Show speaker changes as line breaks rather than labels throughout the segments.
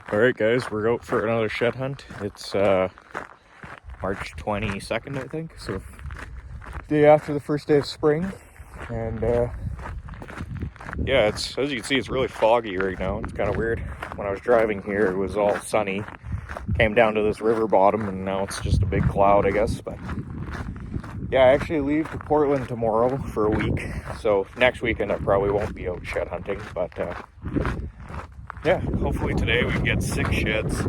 Alright guys, we're out for another shed hunt. It's March 22nd, I think, so day after the first day of spring. And yeah, it's, as you can see, it's really foggy right now. It's kind of weird. When I was driving here, it was all sunny. Came down to this river bottom and now it's just a big cloud, I guess. But yeah, I actually leave to Portland tomorrow for a week. So next weekend I probably won't be out shed hunting, but yeah, hopefully today we can get 6 sheds.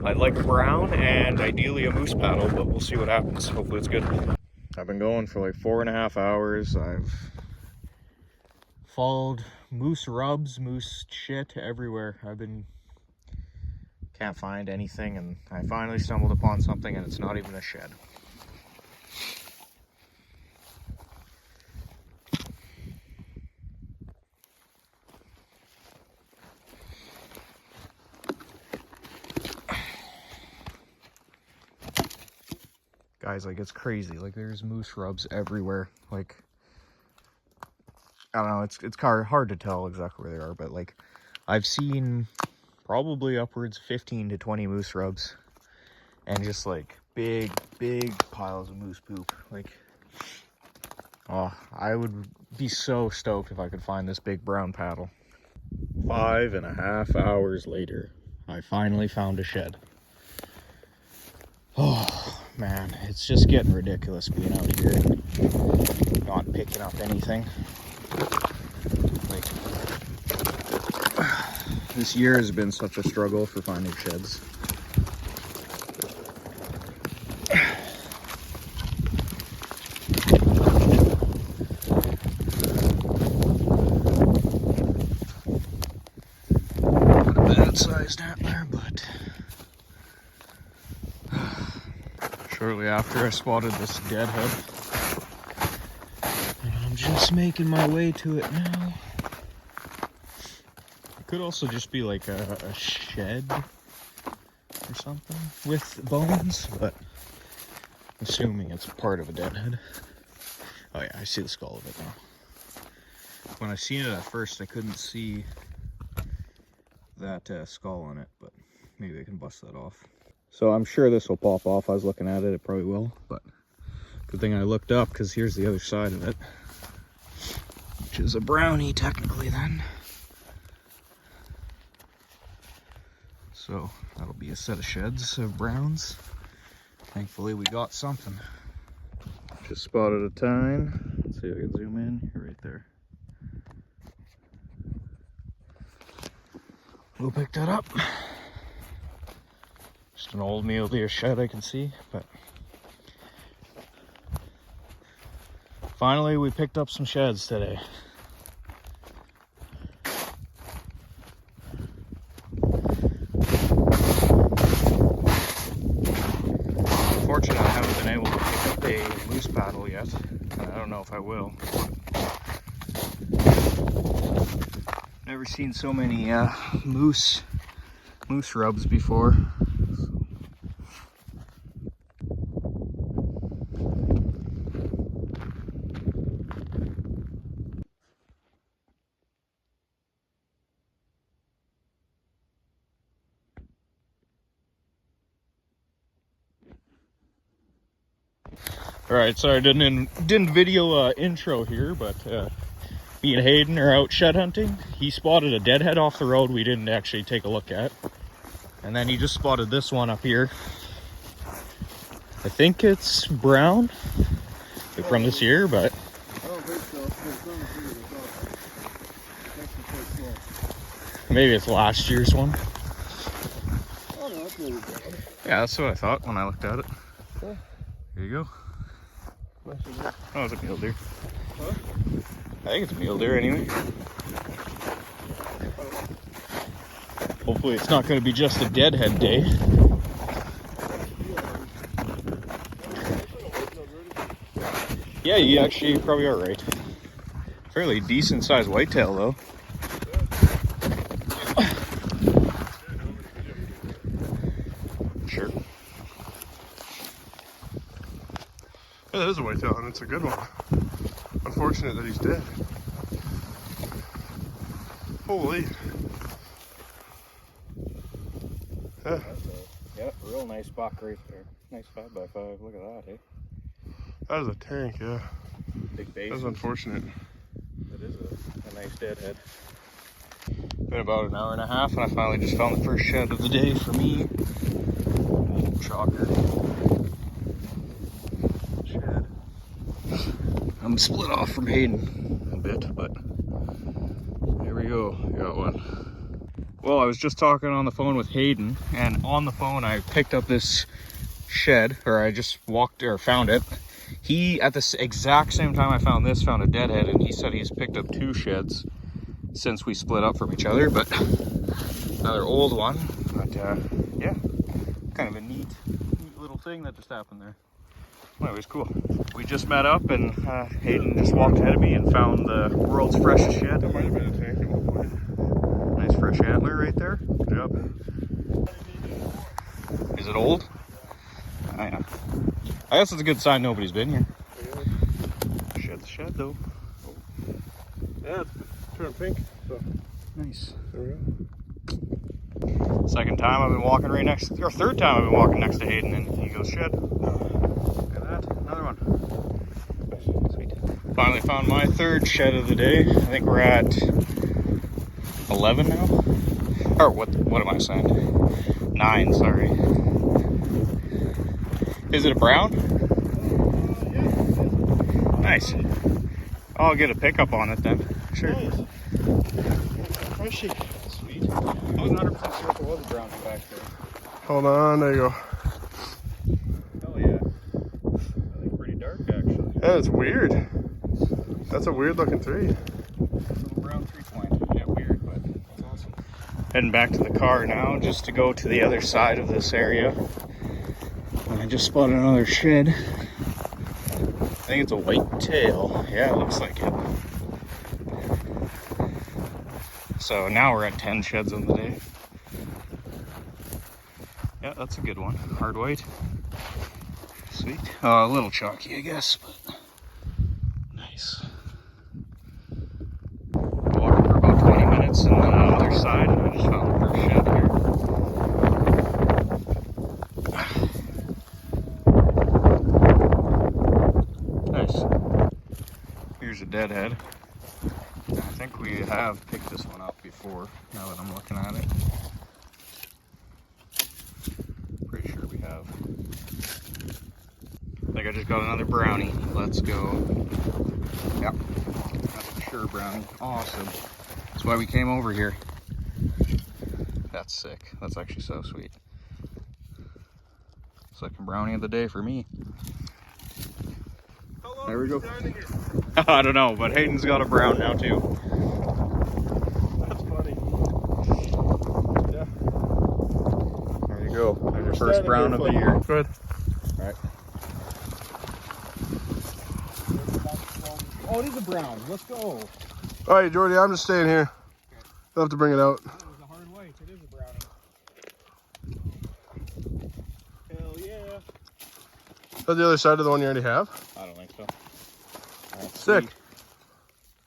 I'd like a brown and ideally a moose paddle, but we'll see what happens. Hopefully it's good. I've been going for like 4.5 hours. I've followed moose rubs, moose shit everywhere. Can't find anything, and I finally stumbled upon something, and it's not even a shed. Guys, like, it's crazy. Like, there's moose rubs everywhere. Like, I don't know, it's hard to tell exactly where they are, but like, I've seen probably upwards 15 to 20 moose rubs, and just like big piles of moose poop. Like, oh, I would be so stoked if I could find this big brown paddle. 5.5 hours later, I finally found a shed. Oh man, it's just getting ridiculous being out here, not picking up anything. Like, this year has been such a struggle for finding sheds. Not a bad-sized antler, but shortly after I spotted this deadhead, and I'm just making my way to it now. It could also just be like a shed or something with bones, but I'm assuming it's part of a deadhead. Oh yeah, I see the skull of it now. When I seen it at first, I couldn't see that skull on it, but maybe I can bust that off. So I'm sure this will pop off. I was looking at it, it probably will, but good thing I looked up, because here's the other side of it, which is a brownie technically then. So that'll be a set of sheds of browns. Thankfully we got something. Just spotted a tine. Let's see if I can zoom in. You're right there. We'll pick that up. Just an old mule deer shed I can see, but finally we picked up some sheds today. Unfortunately, I haven't been able to pick up a moose paddle yet. I don't know if I will. Never seen so many moose rubs before. Alright, sorry I didn't video intro here, but me and Hayden are out shed hunting. He spotted a deadhead off the road we didn't actually take a look at. And then he just spotted this one up here. I think it's brown from this year, but
I don't think so. It's not
maybe it's last year's one.
oh no, that's maybe brown.
Yeah, that's what I thought when I looked at it.
Yeah.
Here you go. Oh, it's a mule deer.
Huh?
I think it's a mule deer anyway. Hopefully it's not going to be just a deadhead day. Yeah, you actually probably are right. Fairly decent sized whitetail though. Sure.
Yeah, that is a whitetail, and it's a good one. Unfortunate that he's dead. Holy. Yeah.
Yeah, real nice buck right there. Nice 5x5. Look at that, eh?
That is a tank, yeah.
Big base.
That's unfortunate.
It is a nice deadhead. Been about an hour and a half, and I finally just found the first shed of the day for me. Old chalker. Shed. I'm split off from Hayden a bit, but here we go. Got one. Well, I was just talking on the phone with Hayden, and on the phone I picked up this shed, or I just walked or found it. He, at the exact same time I found this, found a deadhead, and he said he's picked up 2 sheds since we split up from each other, but another old one. But yeah, kind of a neat little thing that just happened there. Anyways, cool. We just met up, and Hayden just walked ahead of me and found the world's freshest shed.
That might have been a tank at one point.
Nice fresh antler right there. Good job. Is it old? I know. I guess it's a good sign nobody's been here. Shed's a shed though.
Yeah, it's turned pink. So
Nice.
there we go.
Second time I've been walking right next, or third time I've been walking next to Hayden, and he goes shed. Look at that, another one. Sweet. Finally found my third shed of the day. I think we're at 11 now. Or what am I saying? 9, sorry. Is it a brown? Nice. I'll get a pickup on it then. Sure.
Nice. Freshy.
Sweet. I wasn't 100% sure if it was a brown back there.
Hold on, there you go.
Hell yeah. I think pretty dark actually.
Yeah, it's weird. That's a weird looking tree.
Little brown 3-point. Yeah, weird, but that's awesome. Heading back to the car now just to go to the other side of this area. And I just spotted another shed. I think it's a white tail. Yeah, it looks like it. So now we're at 10 sheds on the day. Yeah, that's a good one. Hard white. Sweet. A little chalky, I guess, but nice. Walking for about 20 minutes and then on the other side, I just found the first shed here. Nice. Here's a deadhead. I think we have picked this one up before, now that I'm looking at it. Pretty sure we have. I think I just got another brownie. Let's go. Yep, that's for sure brownie. Awesome. That's why we came over here. That's sick. That's actually so sweet. Second brownie of the day for me. There we go. I don't know, but Hayden's got a brown now too.
That's funny. Yeah.
There you go. There's your first brown of the year.
Good.
All right. Oh, it is a brown. Let's go.
All right, Jordy, I'm just staying here. You'll have to bring it out.
It was a hard white. It is a brownie. Hell yeah.
Is that the other side of the one you already have?
I don't think so.
Sick.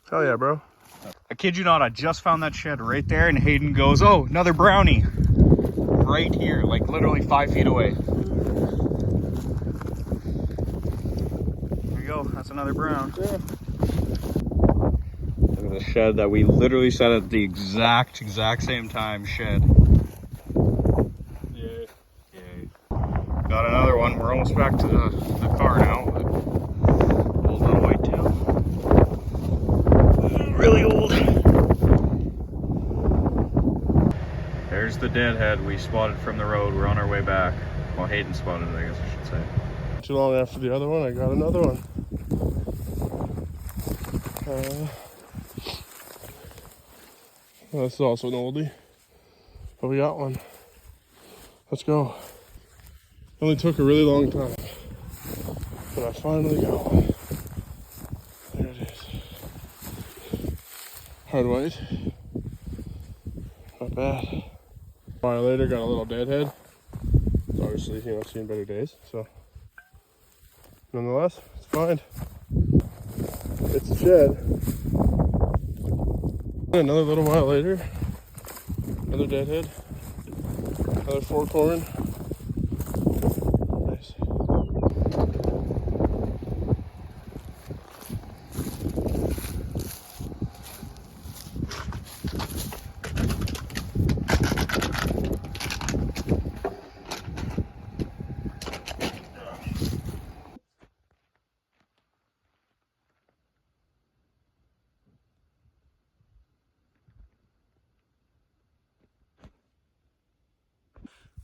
Hell yeah, bro.
I kid you not, I just found that shed right there, and Hayden goes, oh, another brownie. Right here, like literally 5 feet away. There you go, that's another brown.
Yeah.
Look at the shed that we literally set at the exact same time shed.
Yeah.
Yay. Got another one. We're almost back to the car now. But old little whitetail. Really old. There's the deadhead we spotted from the road. We're on our way back. Well, Hayden spotted it, I guess I should say.
Too long after the other one, I got another one. This is also an oldie, but we got one. Let's go. Only took a really long time, but I finally got one. There it is. Hard white. Not bad. A while later, got a little deadhead. It's obviously, seen better days, so. Nonetheless, it's fine. It's a shed. Another little while later, another deadhead. Another 4-corn. Nice.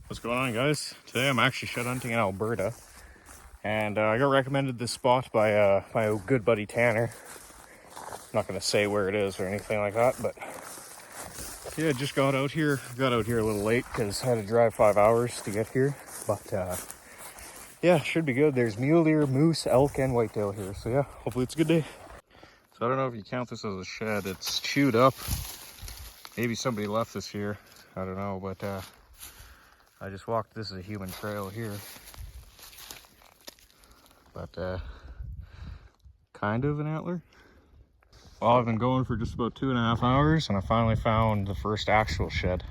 What's going on, guys? Today I'm actually shed hunting in Alberta, and I got recommended this spot by my good buddy Tanner. I'm not gonna say where it is or anything like that, but yeah, just got out here. Got out here a little late because I had to drive 5 hours to get here, but yeah, should be good. There's mule deer, moose, elk, and whitetail here, so yeah, hopefully it's a good day. So I don't know if you count this as a shed. It's chewed up. Maybe somebody left this here. I don't know, but I just walked. This is a human trail here, but kind of an antler. Well, I've been going for just about 2.5 hours, and I finally found the first actual shed.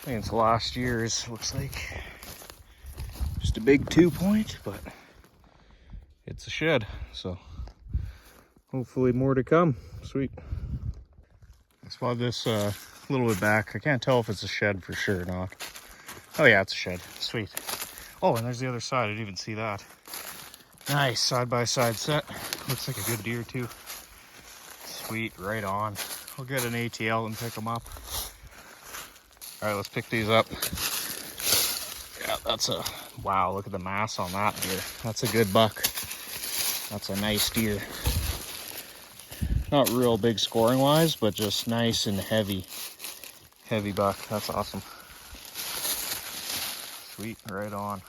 I think it's last year's. Looks like just a big 2-point, but it's a shed, so hopefully more to come. Sweet. I spotted this a little bit back. I can't tell if it's a shed for sure or not. Oh yeah, it's a shed. Sweet. Oh, and there's the other side. I didn't even see that. Nice side-by-side set. Looks like a good deer too. Sweet, right on. We'll get an ATL and pick them up. All right, let's pick these up. Yeah, that's a, wow, look at the mass on that deer. That's a good buck. That's a nice deer. Not real big scoring wise, but just nice and heavy. Heavy buck, that's awesome. Sweet, right on.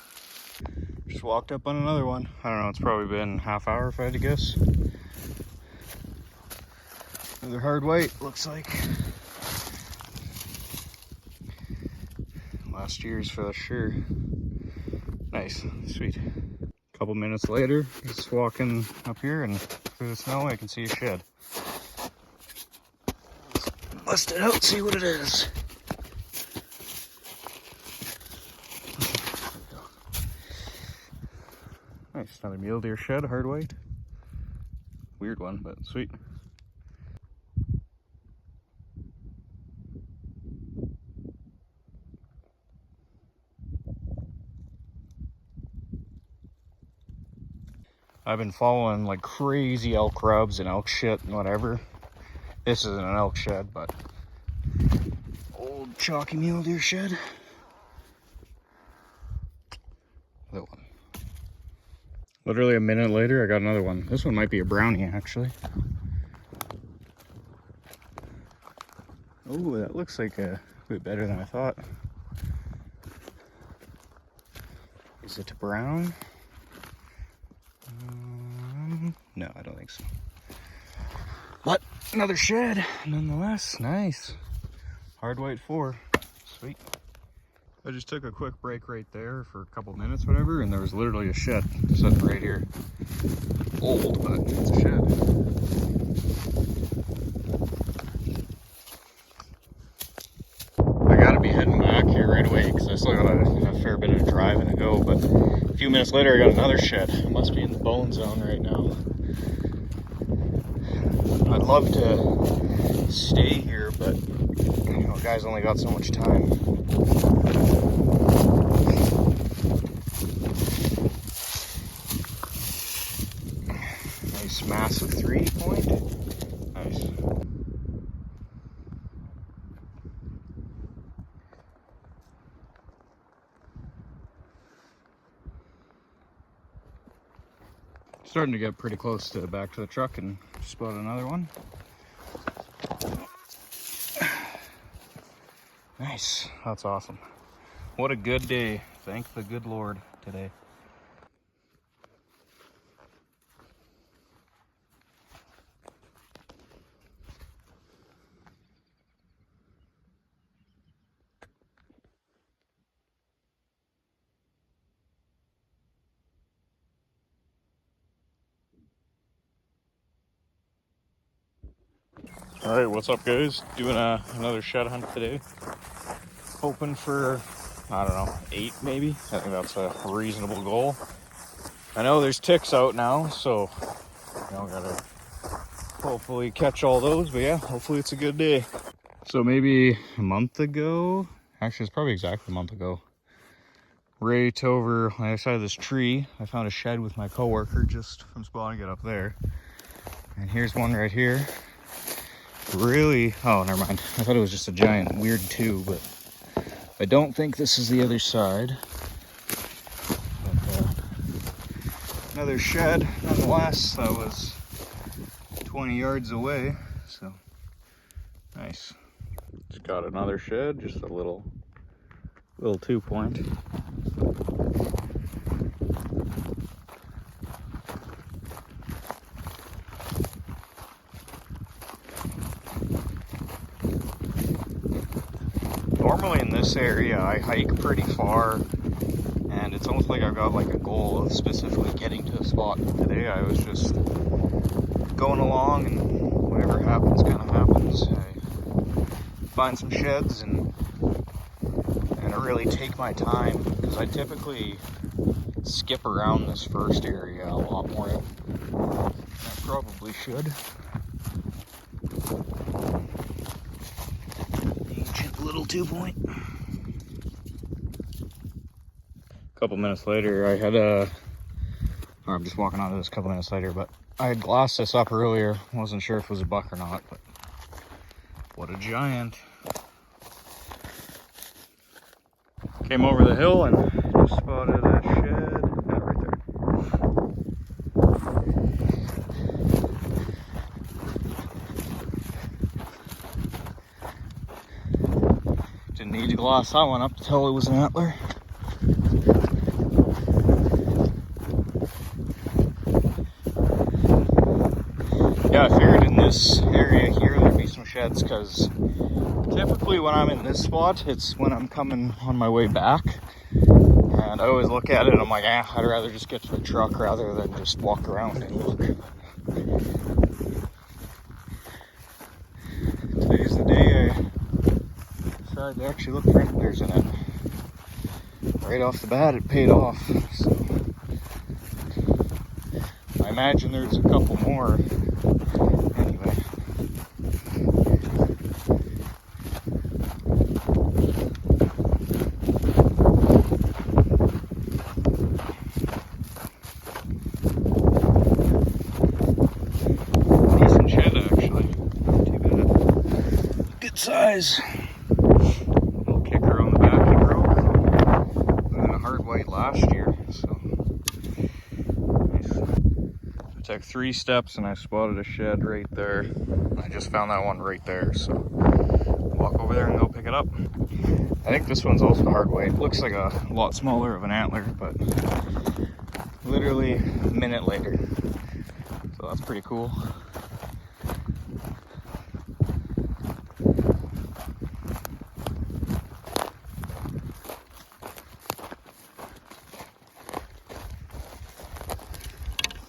Just walked up on another one. I don't know, it's probably been half hour if I had to guess. Another hard white, looks like. Last year's for sure. Nice, sweet. A couple minutes later, just walking up here, and through the snow I can see a shed. Let's bust it out, see what it is. Nice, another mule deer shed, hard white. Weird one, but sweet. I've been following like crazy elk rubs and elk shit and whatever. This isn't an elk shed, but old chalky mule deer shed. Other one. Literally a minute later, I got another one. This one might be a brownie, actually. Oh, that looks like a bit better than I thought. Is it brown? No, I don't think so. But another shed, nonetheless. Nice. Hard white 4. Sweet. I just took a quick break right there for a couple minutes, whatever, and there was literally a shed sitting right here. Old, but it's a shed. I gotta be heading back here right away because I still got a fair bit of driving to go, but a few minutes later I got another shed. It must be in the bone zone right now. I'd love to stay here, but you know, guys only got so much time. Nice massive 3-point. Nice. Starting to get pretty close to back to the truck and spot another one. Nice, that's awesome. What a good day. Thank the good Lord today. All right, what's up, guys? Doing another shed hunt today. Hoping for, I don't know, 8 maybe. I think that's a reasonable goal. I know there's ticks out now, so gotta hopefully catch all those. But yeah, hopefully it's a good day. So maybe a month ago, actually it's probably exactly a month ago, right over on the other side of this tree, I found a shed with my coworker just from spotting it up there. And here's one right here. Really, oh, never mind. I thought it was just a giant weird tube, but I don't think this is the other side. But, another shed, nonetheless. That was 20 yards away, so nice. Just got another shed, just a little 2-point. Normally in this area I hike pretty far, and it's almost like I've got like a goal of specifically getting to a spot. Today I was just going along, and whatever happens kind of happens. I find some sheds and I really take my time, because I typically skip around this first area a lot more than I probably should. Ancient little 2-point. A couple minutes later, I had I'm just walking onto this a couple minutes later, but I had glassed this up earlier. Wasn't sure if it was a buck or not, but what a giant. Came over the hill and just spotted a shed right there. Didn't need to glass that one up to tell it was an antler. Yeah, I figured in this area here there'd be some sheds, because typically when I'm in this spot, it's when I'm coming on my way back. And I always look at it and I'm like, I'd rather just get to the truck rather than just walk around and look. Today's the day I decided to actually look for antlers in it. Right off the bat, it paid off. So I imagine there's a couple more. Anyway. Decent shed, actually. Not too bad. Good size. Little kicker on the back he broke. And a hard white last year, so nice. It took 3 steps and I spotted a shed right there. I just found that one right there, so walk over there and go pick it up. I think this one's also hard white. Looks like a lot smaller of an antler, but literally a minute later. So that's pretty cool.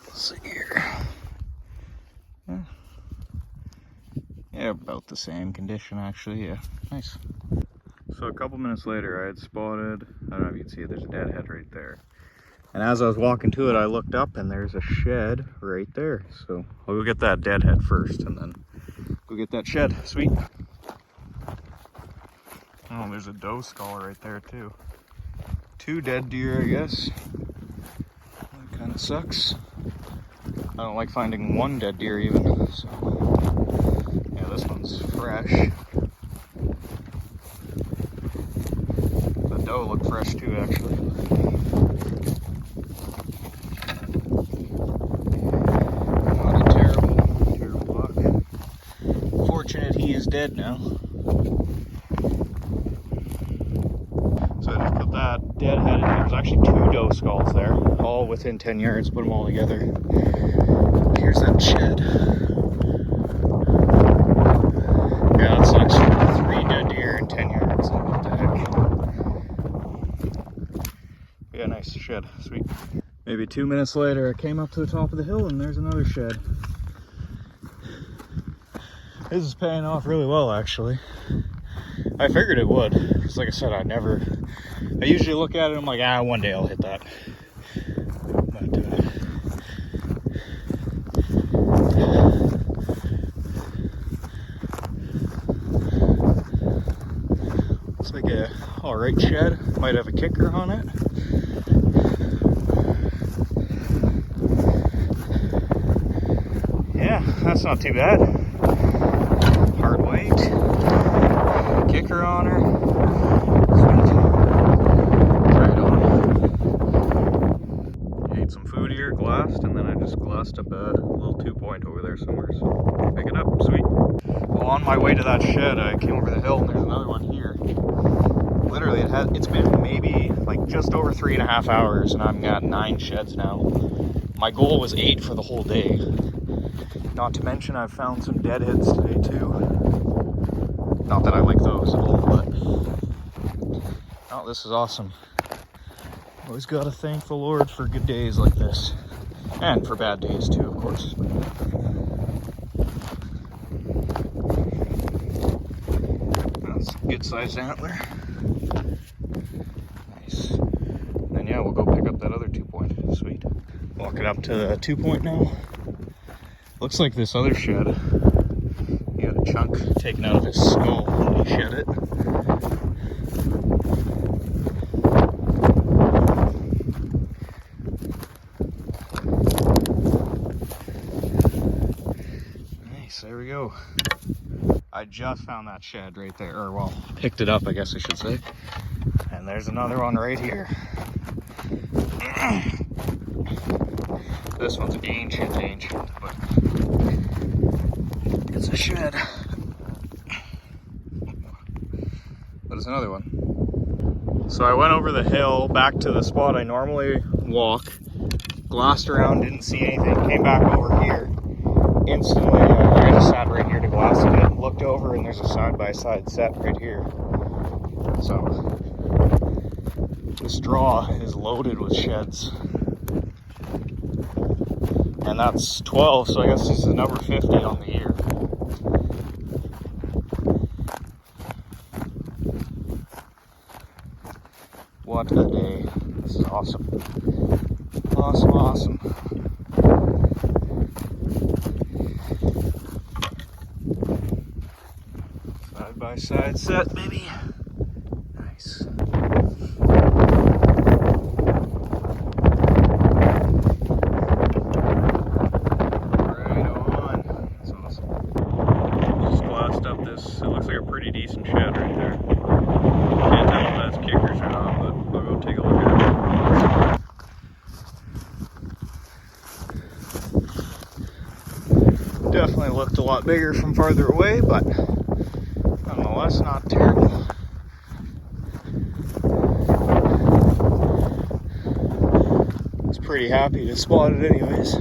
Let's see here. Yeah, about the same condition actually, yeah, nice. So a couple minutes later I had spotted, I don't know if you can see it, there's a deadhead right there. And as I was walking to it, I looked up and there's a shed right there. So I'll go get that deadhead first and then go get that shed, sweet. Oh, there's a doe skull right there too. 2 dead deer, I guess. That kind of sucks. I don't like finding 1 dead deer even, so. Yeah, this one's fresh. The doe looked fresh too, actually. Not a terrible buck. Fortunate he is dead now. So I just put that deadhead in. There's actually 2 doe skulls there, all within 10 yards. Put them all together. Here's that shed. Yeah, that sucks. 3 dead deer in 10 yards. What the heck? Yeah, nice shed. Sweet. Maybe 2 minutes later, I came up to the top of the hill and there's another shed. This is paying off really well, actually. I figured it would. Because like I said, I usually look at it, I'm like, one day I'll hit that. But, looks like a alright shed. Might have a kicker on it. Yeah, that's not too bad. Hard weight. Kicker on her. Sweet. Right on. Ate some food here, glassed, and then I just glassed up a little 2-point over there somewhere. So pick it up, sweet. Well, on my way to that shed, I came over the hill and there's another one here. Literally, it's been maybe like just over 3.5 hours, and I've got 9 sheds now. My goal was 8 for the whole day. Not to mention, I've found some deadheads today too. Not that I like those at all, but oh, this is awesome. Always gotta thank the Lord for good days like this, and for bad days too, of course. That's a good sized antler. Nice. And then yeah, we'll go pick up that other 2-point. Sweet. Walking up to the 2-point now. Looks like this other shed, he had a chunk taken out of his skull when he shed it. Nice, there we go. I just found that shed right there, or well, picked it up, I guess I should say. And there's another one right here. This one's ancient, but it's a shed. But it's another one. So I went over the hill back to the spot I normally walk, glassed around, didn't see anything, came back over here. Instantly, I just sat right here to glass again, looked over, and there's a side-by-side set right here. So this draw is loaded with sheds. And that's 12, so I guess this is number 50 on the year. What a day. This is awesome. Awesome, awesome. Side by side set, baby. Nice. It looks like a pretty decent shed right there. Can't tell if that's kickers or not, but I'll go take a look at it. Definitely looked a lot bigger from farther away, but nonetheless not terrible. I was pretty happy to spot it anyways.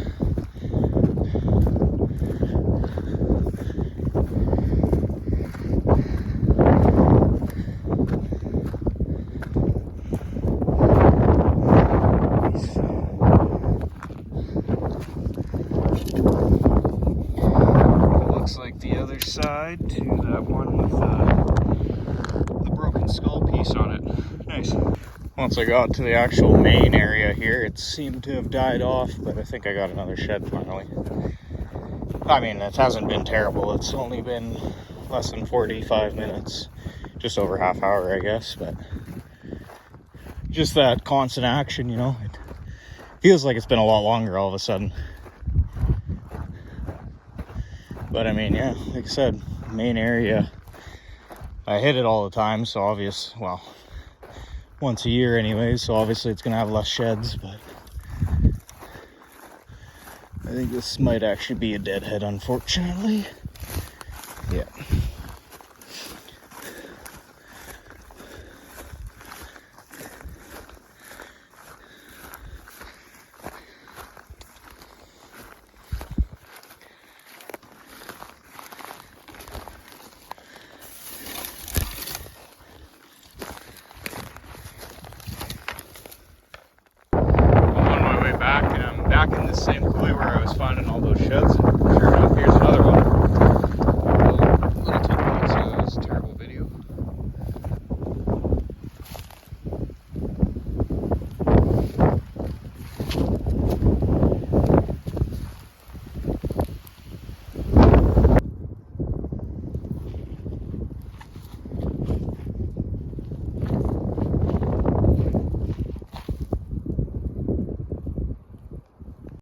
Like the other side to that one with the broken skull piece on it. Nice. Once I got to the actual main area here, it seemed to have died off, but I think I got another shed finally. I mean, it hasn't been terrible. It's only been less than 45 minutes. Just over half hour, I guess, but just that constant action, you know. It feels like it's been a lot longer all of a sudden. But I mean, yeah, like I said, main area, I hit it all the time, so well, once a year anyways, so obviously it's gonna have less sheds, but I think this might actually be a deadhead, unfortunately. Yeah.